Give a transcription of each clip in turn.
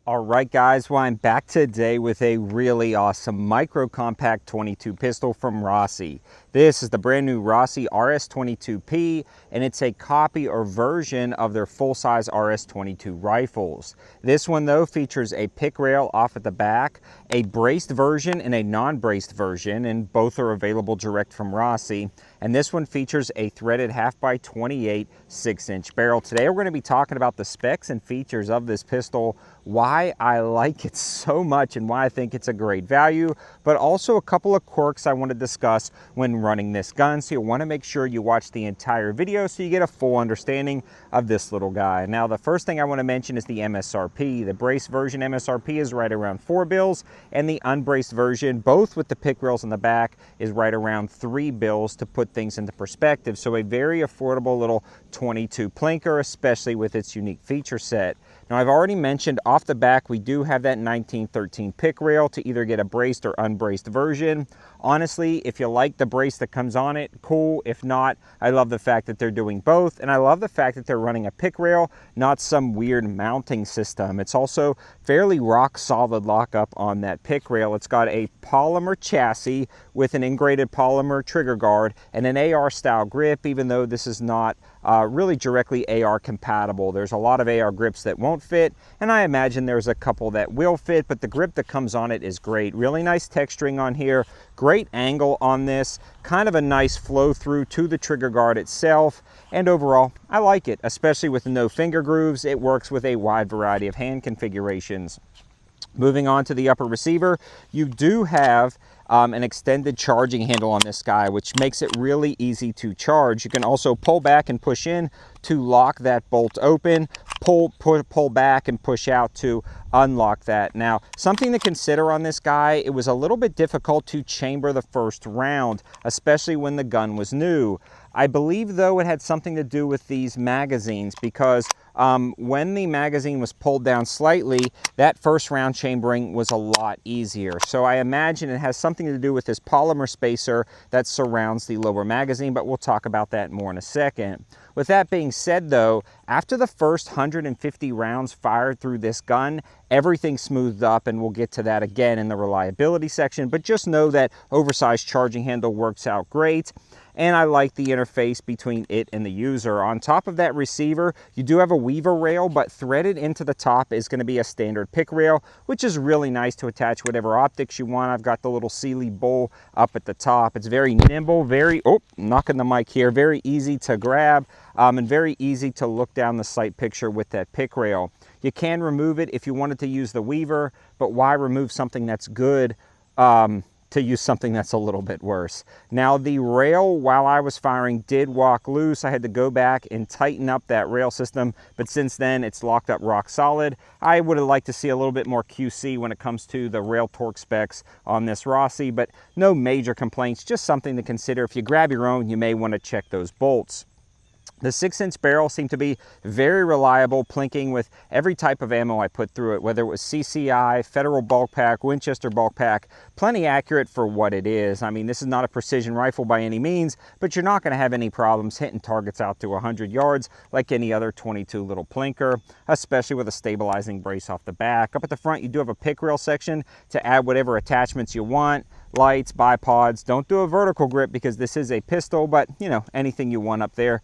All right, guys, well, I'm back today with a really awesome micro compact 22 pistol from Rossi. This is the brand new Rossi RS22P, and it's a copy or version of their full-size RS22 rifles. This one, though, features a pick rail off at the back, a braced version and a non-braced version, and both are available direct from Rossi. And this one features a threaded 5x28 6-inch barrel. Today, we're going to be talking about the specs and features of this pistol, why I like it so much and why I think it's a great value, but also a couple of quirks I want to discuss when running this gun. So you'll want to make sure you watch the entire video so you get a full understanding of this little guy. Now, the first thing I want to mention is the MSRP. The braced version MSRP is right around $4, and the unbraced version, both with the pick rails in the back, is right around $3 to put things into perspective. So a very affordable little 22 plinker, especially with its unique feature set. Now, I've already mentioned off the back, we do have that 1913 pick rail to either get a braced or unbraced version. Honestly, if you like the brace that comes on it, cool. If not, I love the fact that they're doing both, and I love the fact that they're running a pick rail, not some weird mounting system. It's also fairly rock solid lockup on that pick rail. It's got a polymer chassis with an ingrated polymer trigger guard and an AR style grip, even though this is not really directly AR compatible. There's a lot of AR grips that won't fit, and I imagine there's a couple that will fit, but the grip that comes on it is great. Really nice texturing on here, great angle on this, kind of a nice flow through to the trigger guard itself, and overall I like it, especially with no finger grooves. It works with a wide variety of hand configurations. Moving on to the upper receiver, you do have an extended charging handle on this guy, which makes it really easy to charge. You can also pull back and push in to lock that bolt open, pull back and push out to unlock that. Now, something to consider on this guy, it was a little bit difficult to chamber the first round, especially when the gun was new. I believe, though, it had something to do with these magazines, because when the magazine was pulled down slightly, that first round chambering was a lot easier. So I imagine it has something to do with this polymer spacer that surrounds the lower magazine, but we'll talk about that more in a second. With that being said, though, after the first 150 rounds fired through this gun, everything smoothed up, and we'll get to that again in the reliability section, but just know that oversized charging handle works out great. And I like the interface between it and the user. On top of that receiver, you do have a weaver rail, but threaded into the top is going to be a standard pick rail, which is really nice to attach whatever optics you want. I've got the little Sealy bowl up at the top. It's very nimble, knocking the mic here, very easy to grab, and very easy to look down the sight picture with that pick rail. You can remove it if you wanted to use the weaver, but why remove something that's good to use something that's a little bit worse? Now, the rail, while I was firing, did walk loose. I had to go back and tighten up that rail system, but since then it's locked up rock solid. I would have liked to see a little bit more QC when it comes to the rail torque specs on this Rossi, but no major complaints, just something to consider. If you grab your own, you may want to check those bolts. The 6-inch barrel seemed to be very reliable, plinking with every type of ammo I put through it, whether it was CCI, Federal bulk pack, Winchester bulk pack, plenty accurate for what it is. I mean, this is not a precision rifle by any means, but you're not going to have any problems hitting targets out to 100 yards like any other 22 little plinker, especially with a stabilizing brace off the back. Up at the front, you do have a pick rail section to add whatever attachments you want. Lights, bipods. Don't do a vertical grip because this is a pistol, but you know, anything you want up there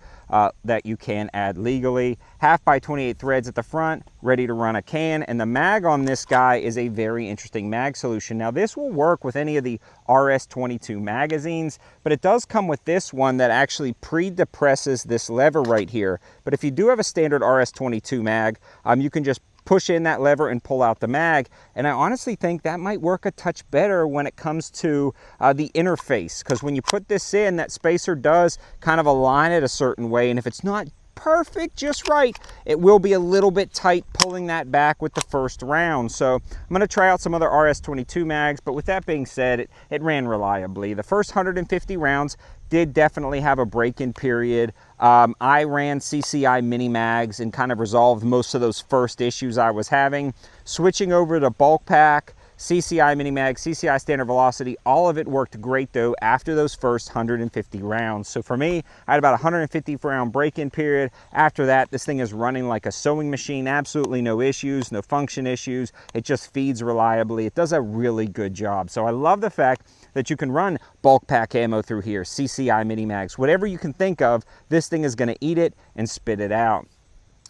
that you can add legally. 5x28 threads at the front, ready to run a can, and the mag on this guy is a very interesting mag solution. Now, this will work with any of the RS22 magazines, but it does come with this one that actually pre-depresses this lever right here. But if you do have a standard RS22 mag, you can just push in that lever and pull out the mag, and I honestly think that might work a touch better when it comes to the interface, because when you put this in, that spacer does kind of align it a certain way, and if it's not perfect, just right, it will be a little bit tight pulling that back with the first round. So I'm going to try out some other RS22 mags, but with that being said, it ran reliably. The first 150 rounds did definitely have a break-in period. I ran CCI mini mags and kind of resolved most of those first issues I was having. Switching over to bulk pack, CCI mini mag, CCI standard velocity, all of it worked great though after those first 150 rounds. So for me, I had about a 150 round break-in period. After that, this thing is running like a sewing machine, absolutely no issues, no function issues. It just feeds reliably. It does a really good job. So I love the fact that you can run bulk pack ammo through here, CCI mini mags, whatever you can think of, this thing is gonna eat it and spit it out.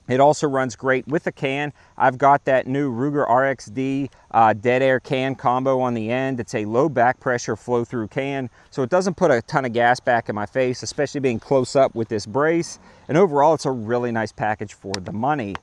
It also runs great with a can. I've got that new Ruger RXD dead air can combo on the end. It's a low back pressure flow through can, so it doesn't put a ton of gas back in my face, especially being close up with this brace. And overall, it's a really nice package for the money.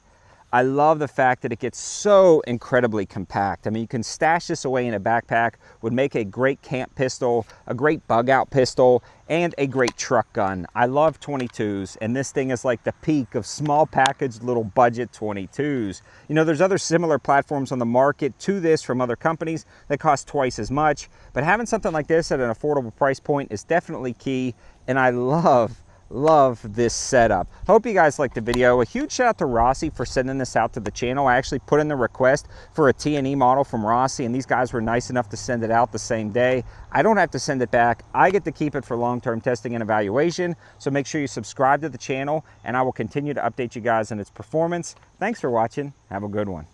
I love the fact that it gets so incredibly compact. I mean, you can stash this away in a backpack, would make a great camp pistol, a great bug out pistol, and a great truck gun. I love 22s, and this thing is like the peak of small packaged little budget 22s. You know, there's other similar platforms on the market to this from other companies that cost twice as much, but having something like this at an affordable price point is definitely key, and I love this setup. Hope you guys liked the video. A huge shout out to Rossi for sending this out to the channel. I actually put in the request for a T&E model from Rossi, and these guys were nice enough to send it out the same day. I don't have to send it back. I get to keep it for long-term testing and evaluation. So make sure you subscribe to the channel, and I will continue to update you guys on its performance. Thanks for watching. Have a good one.